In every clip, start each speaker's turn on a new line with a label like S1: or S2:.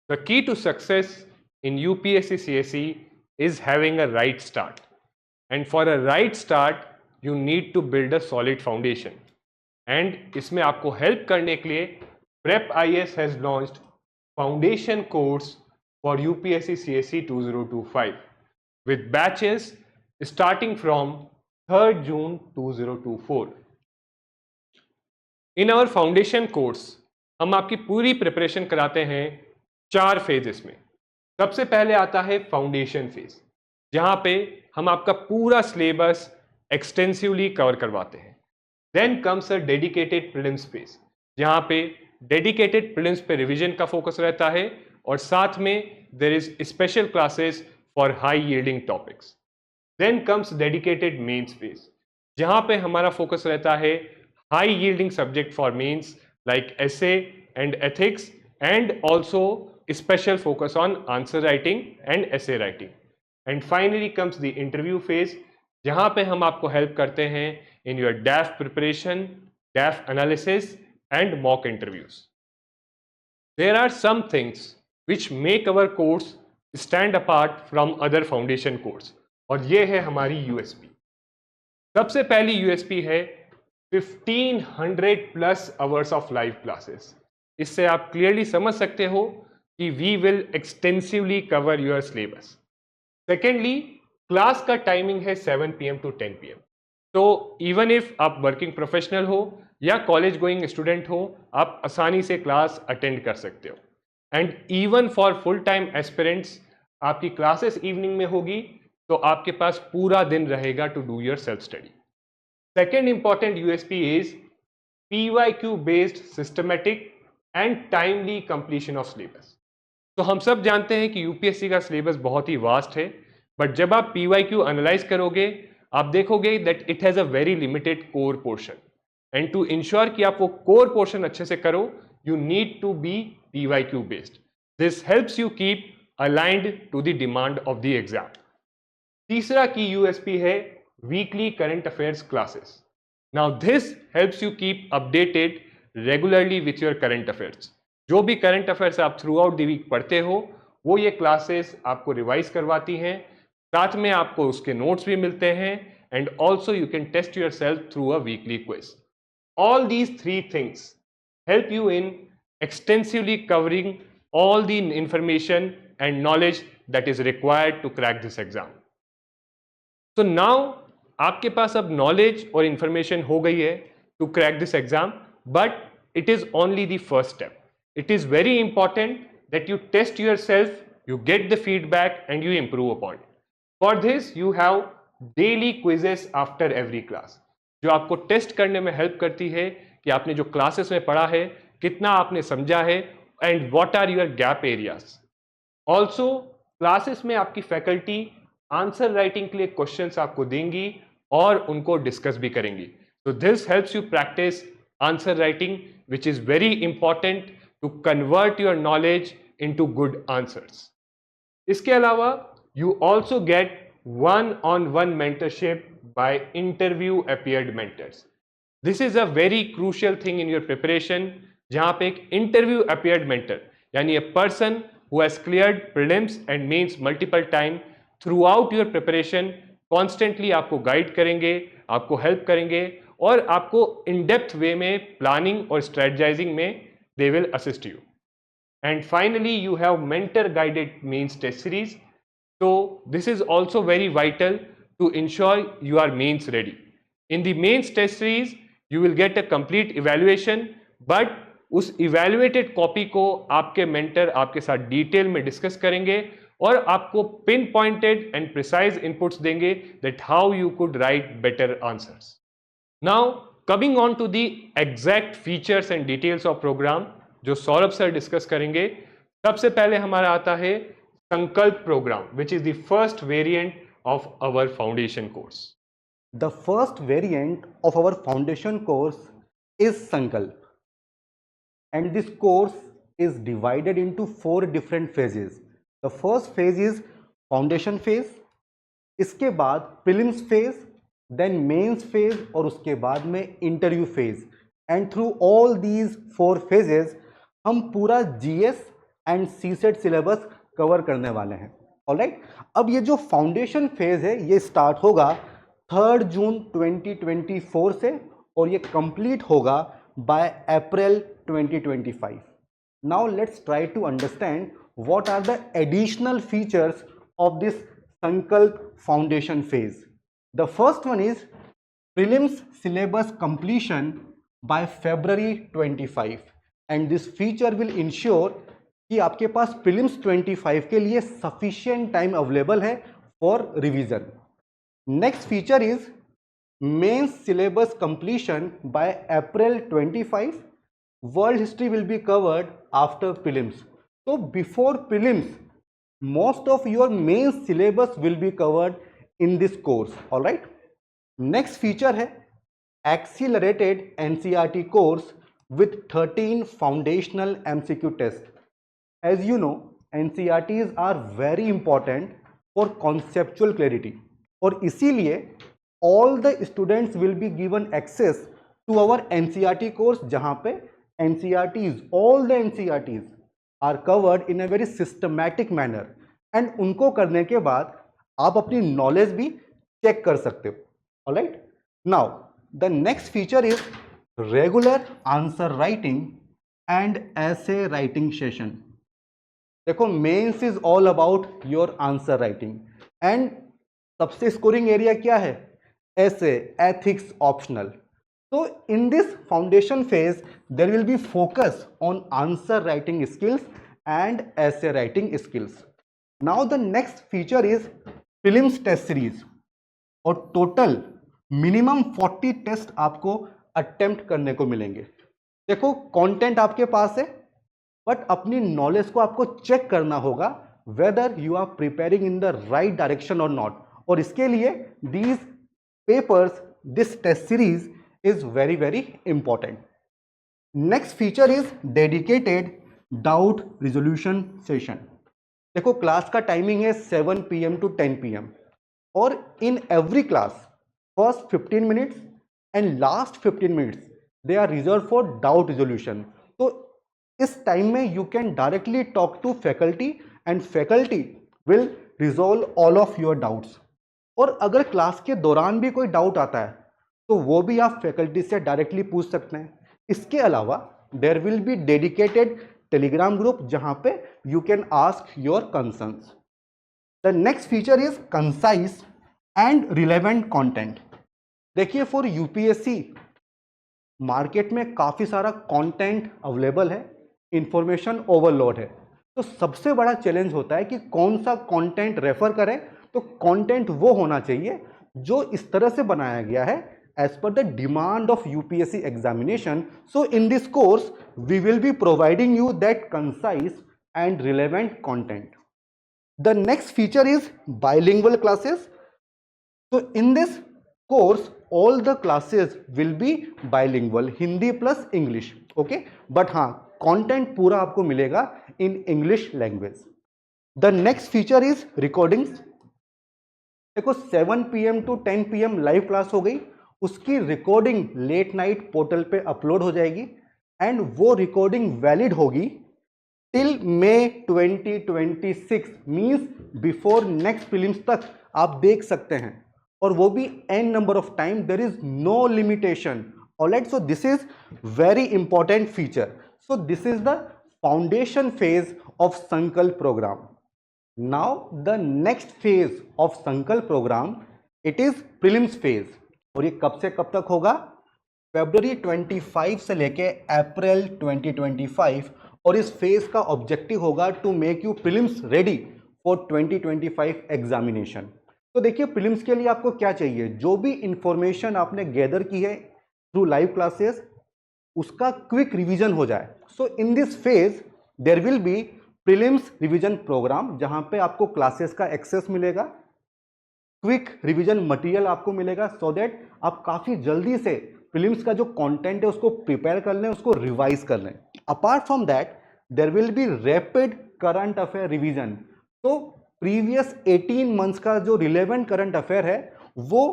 S1: The key to success in UPSC CSE is having a right start. And for a right start, you need to build a solid foundation. And इसमें आपको help करने के लिए Prep IAS has launched foundation course for UPSC CSE 2025 with batches starting from 3rd June 2024. In our foundation course, हम आपकी पूरी preparation कराते हैं 4 फेजेस में। सबसे पहले आता है फाउंडेशन फेज, जहां पे हम आपका पूरा सिलेबस एक्सटेंसिवली कवर करवाते हैं। Then comes a dedicated prelims phase, जहां पे डेडिकेटेड प्रीलिम्स पे रिवीजन का फोकस रहता है और साथ में there is special classes for high yielding topics. Then comes dedicated mains phase, जहां पे हमारा फोकस रहता है high yielding subject for mains like essay and ethics, and also special focus on answer writing and essay writing. And finally comes the interview phase, जहां पे हम आपको help करते हैं in your DAF preparation, DAF analysis and mock interviews. There are some things which make our course stand apart from other foundation course, और ये है हमारी USP. सबसे पहली USP है 1500 plus hours of live classes. इससे आप क्लियरली समझ सकते हो कि we will extensively cover your syllabus. Secondly, class का टाइमिंग है 7 PM to 10 PM। तो इवन इफ आप वर्किंग प्रोफेशनल हो या कॉलेज गोइंग स्टूडेंट हो, आप आसानी से क्लास अटेंड कर सकते हो। And even for full time aspirants, आपकी क्लासेस इवनिंग में होगी तो आपके पास पूरा दिन रहेगा to do your self study. Second important USP is PYQ based systematic and timely completion of syllabus. तो हम सब जानते हैं कि यूपीएससी का सिलेबस बहुत ही वास्ट है, बट जब आप PYQ एनालाइज करोगे आप देखोगे that it has a very limited core portion, and to ensure कि आप वो कोर पोर्शन अच्छे से करो, you need to be PYQ based. This helps you keep aligned to the demand of the exam. तीसरा की यूएसपी है weekly current affairs classes. Now this helps you keep updated regularly with your current affairs. जो भी current affairs आप throughout the week पढ़ते हो, वो ये classes आपको revise करवाती हैं, साथ में आपको उसके notes भी मिलते हैं, and also you can test yourself through a weekly quiz. All these three things help you in extensively covering all the information and knowledge that is required to crack this exam. So now आपके पास अब knowledge और information हो गई है to crack this exam, but it is only the first step. It is very important that you test yourself, you get the feedback and you improve upon. For this you have daily quizzes after every class, जो आपको test करने में help करती है कि आपने जो classes में पढ़ा है कितना आपने समझा है and what are your gap areas. Also classes में आपकी फैकल्टी आंसर राइटिंग के लिए क्वेश्चंस आपको देंगी और उनको डिस्कस भी करेंगी. तो this helps you practise answer writing, which is very important to convert your knowledge into good answers. इसके अलावा you also get one-on-one mentorship by interview appeared mentors. This is a very crucial thing in your preparation, जहां पे एक interview appeared mentor यानी a person who has cleared prelims and mains multiple time throughout your preparation constantly आपको guide करेंगे, आपको help करेंगे और आपको इन डेप्थ वे में प्लानिंग और स्ट्रेटजाइजिंग में they will assist you. And finally you have mentor guided mains test series. So this is also very vital to ensure you are mains ready. In the mains test series, you will get a complete evaluation, but उस evaluated copy को आपके mentor आपके साथ detail में discuss करेंगे और आपको pin pointed and precise inputs देंगे that how you could write better answers. Now coming on to the exact features and details of program जो सौरभ सर डिस्कस करेंगे. सबसे पहले हमारा आता है Sankalp program, which is the first variant of our foundation course.
S2: The first variant of our foundation course is Sankalp, and this course is divided into 4 different phases. The first phase is foundation phase, इसके बाद prelims phase, then mains phase और उसके बाद में interview phase. And through all these 4 phases हम पूरा GS and CSAT syllabus cover करने वाले हैं। ऑलराइट, अब ये जो फाउंडेशन फेज है ये स्टार्ट होगा 3 जून 2024 से और ये कंप्लीट होगा by April 2025। Now let's try to understand what are the additional features of this Sankalp foundation phase. The first one is prelims syllabus completion by February 25 and this feature will ensure कि आपके पास prelims 25 के लिए sufficient time available है for revision. Next feature is mains syllabus completion by April 25. World history will be covered after prelims. So before prelims, most of your main syllabus will be covered in this course. All right. Next feature है accelerated NCERT course with 13 foundational MCQ tests. As you know, NCERTs are very important for conceptual clarity. और इसीलिए all the students will be given access to our NCERT course जहाँ पे NCERTs, all the NCERTs are covered in a very systematic manner and उनको करने के बाद आप अपनी नॉलेज भी चेक कर सकते हो। Alright, now the next feature is regular answer writing and essay writing session. देखो, mains is all about your answer writing and सबसे स्कोरिंग एरिया क्या है? Essay, ethics, optional. So in this foundation phase, there will be focus on answer writing skills and essay writing skills. Now the next feature is prelims test series और total minimum 40 test आपको attempt करने को मिलेंगे। देखो, content आपके पास है but अपनी knowledge को आपको चेक करना होगा whether you are preparing in the right direction और नॉट। और इसके लिए these papers, this test series is very important. Next feature is dedicated doubt resolution session. देखो, क्लास का टाइमिंग है 7 PM to 10 PM और in every class first 15 minutes and last 15 minutes they are reserved for doubt resolution. तो इस time में you can directly talk to faculty and faculty will resolve all of your doubts. और अगर class के दौरान भी कोई डाउट आता है तो वो भी आप फैकल्टी से डायरेक्टली पूछ सकते हैं। इसके अलावा there will be dedicated Telegram group जहां पे you can ask your concerns. The next feature is concise and relevant content. देखिए, फॉर यूपीएससी मार्केट में काफ़ी सारा कंटेंट अवेलेबल है, इंफॉर्मेशन ओवरलोड है। तो सबसे बड़ा चैलेंज होता है कि कौन सा कंटेंट रेफर करें। तो कंटेंट वो होना चाहिए जो इस तरह से बनाया गया है as per the demand of UPSC examination. So in this course we will be providing you that concise and relevant content. The next feature is bilingual classes. So in this course all the classes will be bilingual, Hindi plus English. Okay, but हाँ, content पूरा आपको मिलेगा in English language. The next feature is recordings. देखो, 7 PM to 10 PM live class हो गई, उसकी recording late night portal पे upload हो जाएगी एंड वो रिकॉर्डिंग वैलिड होगी till May 2026, means before next prelims तक आप देख सकते हैं और वो भी n number of time, there is no limitation. Alright, so this is very important feature. So this is the foundation phase of Sankalp programme. Now the next phase of Sankalp programme, it is prelims phase और ये कब से कब तक होगा? February 25 से लेके अप्रैल 2025 और इस फेज का ऑब्जेक्टिव होगा to make you prelims ready for 2025 examination. तो देखिए, प्रीलिम्स के लिए आपको क्या चाहिए? जो भी इंफॉर्मेशन आपने गैदर की है थ्रू लाइव क्लासेस उसका क्विक रिवीजन हो जाए। So in this phase there will be prelims revision programme जहां पे आपको क्लासेस का एक्सेस मिलेगा, क्विक रिवीजन मटेरियल आपको मिलेगा सो दैट आप काफ़ी जल्दी से प्रीलिम्स का जो कंटेंट है उसको प्रिपेयर कर लें, उसको रिवाइज कर लें। Apart from that there will be rapid current affair revision. तो प्रीवियस 18 मंथ्स का जो रिलेवेंट करंट अफेयर है वो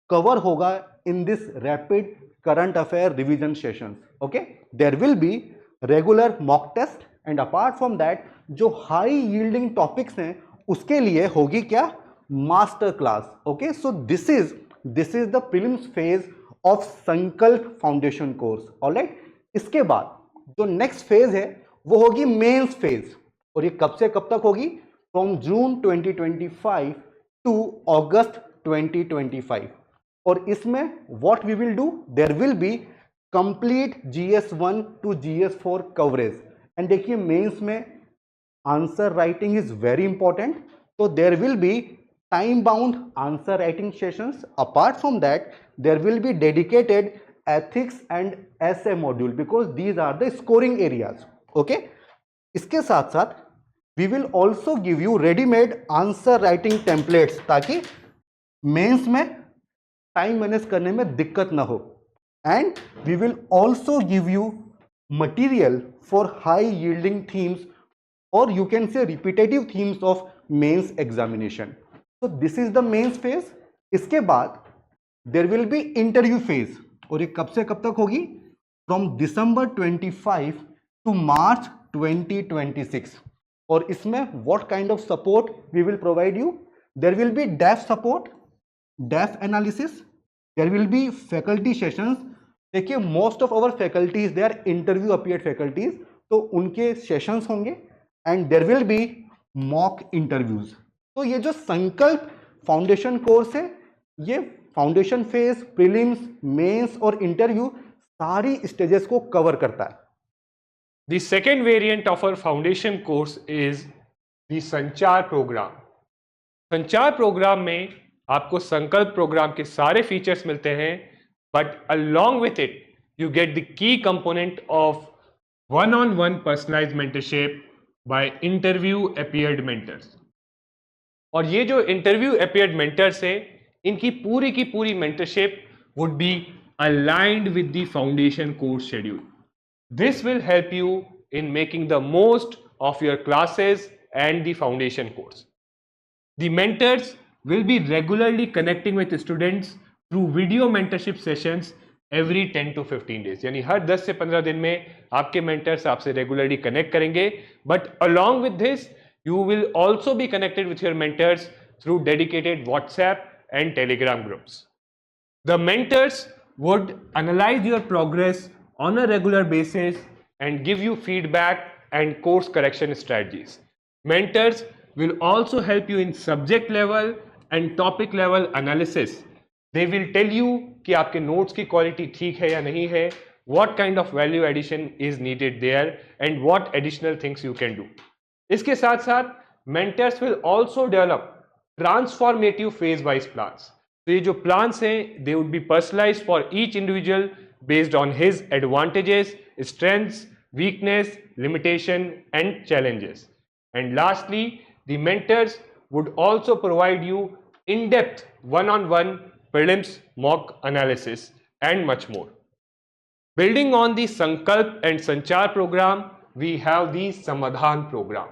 S2: कवर होगा in this rapid current affair revision sessions. Okay, there will be regular mock test and apart from that जो high yielding topics हैं उसके लिए होगी क्या, master class. Okay, so this is the prelims phase of Sankalp foundation course. Alright, इसके बाद जो next phase है वो होगी मेंस फेज. और ये कब से कब तक होगी, फ्रॉम जून 2025 टू अगस्त 2025. और इसमें what we will do, there will be complete GS1 to GS4 coverage. And देखिए मेंस में answer writing is very important, तो there will be time bound answer writing sessions. Apart from that there will be dedicated ethics and essay module because these are the scoring areas. Okay, इसके साथ साथ we will also give you ready-made answer writing templates ताकि mains में time manage करने में दिक्कत ना हो. And we will also give you material for high yielding themes or you can say repetitive themes of mains examination. So this is the mains phase. इसके बाद there will be interview phase. और ये कब से कब तक होगी, from December 25 to मार्च 2026. और इसमें what kind of support we will provide you, there will be DAF support, DAF analysis, there will be faculty sessions. देखिए most of our faculties they are interview appeared faculties, तो उनके sessions होंगे and there will be mock interviews. तो ये जो Sankalp foundation course है ये foundation phase, prelims, mains और इंटरव्यू सारी स्टेजेस को कवर करता है.
S1: The second variant of our foundation course is the संचार प्रोग्राम. संचार प्रोग्राम में आपको संकल्प प्रोग्राम के सारे फीचर्स मिलते हैं, but along with it you get the key component of one-on-one personalized mentorship by interview appeared mentors. और ये जो इंटरव्यू अपीयर्ड मेंटर्स है इनकी पूरी की पूरी mentorship would be aligned with the foundation course schedule. This will help you in making the most of your classes and the foundation course. The mentors will be regularly connecting with students through video mentorship sessions every 10 to 15 days. यानी हर 10 से 15 दिन में आपके mentors आपसे regularly connect करेंगे. But along with this, you will also be connected with your mentors through dedicated WhatsApp and Telegram groups. The mentors would analyze your progress on a regular basis and give you feedback and course correction strategies. Mentors will also help you in subject level and topic level analysis. They will tell you कि आपके notes की quality ठीक है या नहीं है, what kind of value addition is needed there and what additional things you can do. इसके साथ साथ mentors will also develop transformative phase wise plans. तो ये जो plans हैं they would be personalized for each individual based on his advantages, strengths, weakness, limitation and challenges. And lastly, the mentors would also provide you in-depth one-on-one prelims mock analysis and much more. Building on the Sankalp and Sanchar program, we have the Samadhan program.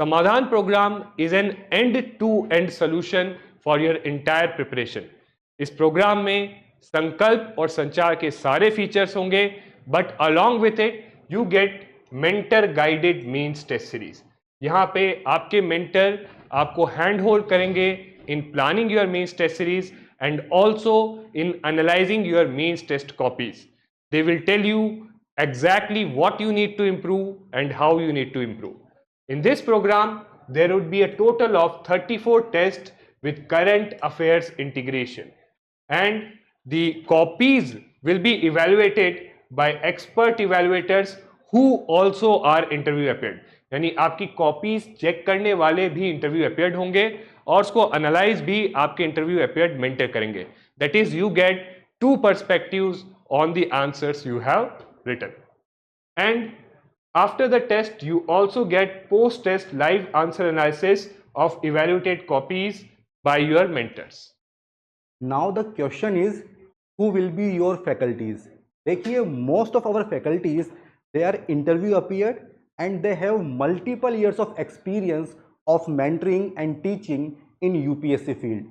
S1: Samadhan program is an end-to-end solution for your entire preparation. इस programme में संकल्प और संचार के सारे features होंगे, but along with it you get mentor guided mains test series. यहाँ पे आपके mentor आपको हैंड होल्ड करेंगे in planning your mains test series and also in analyzing your mains test copies. They will tell you exactly what you need to improve and how you need to improve. In this program, there would be a total of 34 tests with current affairs integration. And the copies will be evaluated by expert evaluators who also are interview appeared. यानी आपकी copies check करने वाले भी interview appeared होंगे और उसको analyse भी आपके इंटरव्यू अपीयर्ड मेंटर करेंगे. That is you get two perspectives on the answers you have written. And after the test you also get post-test live answer analysis of evaluated copies by your mentors.
S2: Now the question is, who will be your faculties? देखिए most of our faculties they are interview appeared and they have multiple years of experience of mentoring and teaching in UPSC field.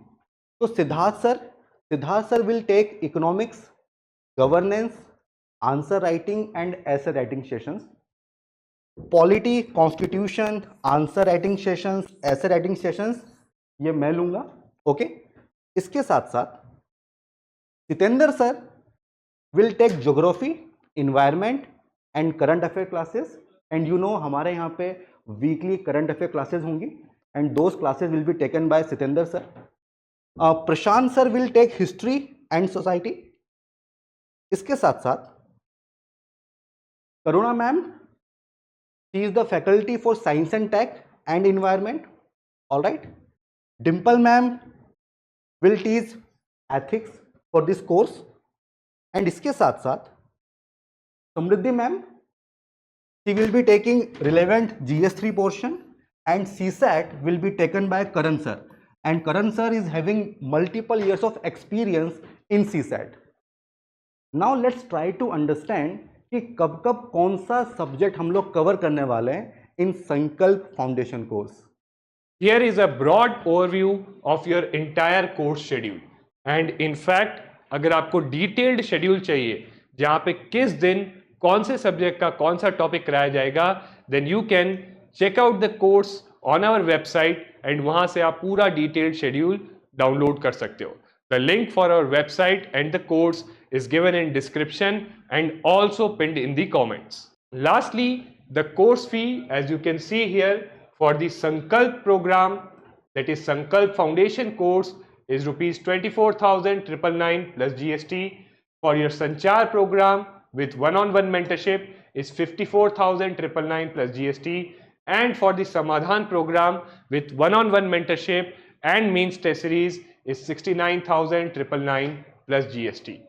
S2: So Siddharth sir will take economics, governance, answer writing and essay writing sessions. Polity, constitution, answer writing sessions, essay writing sessions ये मैं लूंगा। Okay, इसके साथ साथ Jitendra sir will take geography, environment and current affair classes. And you know हमारे यहाँ पे weekly current affair classes होंगी and those classes will be taken by Jitendra sir. Prashant sir will take history and society. इसके साथ साथ Karuna ma'am, she is the faculty for science and tech and environment. All right, Dimple ma'am will teach ethics for this course. And इसके साथ साथ समृद्धि ma'am, she will be taking relevant GS3 portion, and CSAT will be taken by Karan sir, and Karan sir is having multiple years of experience in CSAT. Now let's try to understand कि कब कब कौन सा subject हम लोग cover करने वाले हैं इन संकल्प foundation course.
S1: Here is a broad overview of your entire course schedule. And in fact, अगर आपको detailed schedule चाहिए जहाँ पे किस दिन कौन से सब्जेक्ट का कौन सा टॉपिक कराया जाएगा, then you can check out the course on our website and वहाँ से आप पूरा detailed schedule डाउनलोड कर सकते हो। The link for our website and the course is given in description and also pinned in the comments. Lastly, the course fee, as you can see here, for the Sankalp program, that is Sankalp Foundation course, is rupees 24,999 plus GST. For your Sanchar program with one-on-one mentorship is 54,999 plus GST. And for the Samadhan program with one-on-one mentorship and means test series is 69,999 plus GST.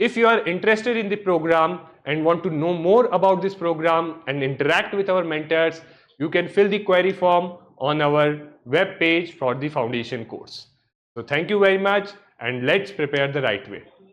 S1: If you are interested in the program and want to know more about this program and interact with our mentors, you can fill the query form on our web page for the foundation course. So thank you very much, and let's prepare the right way.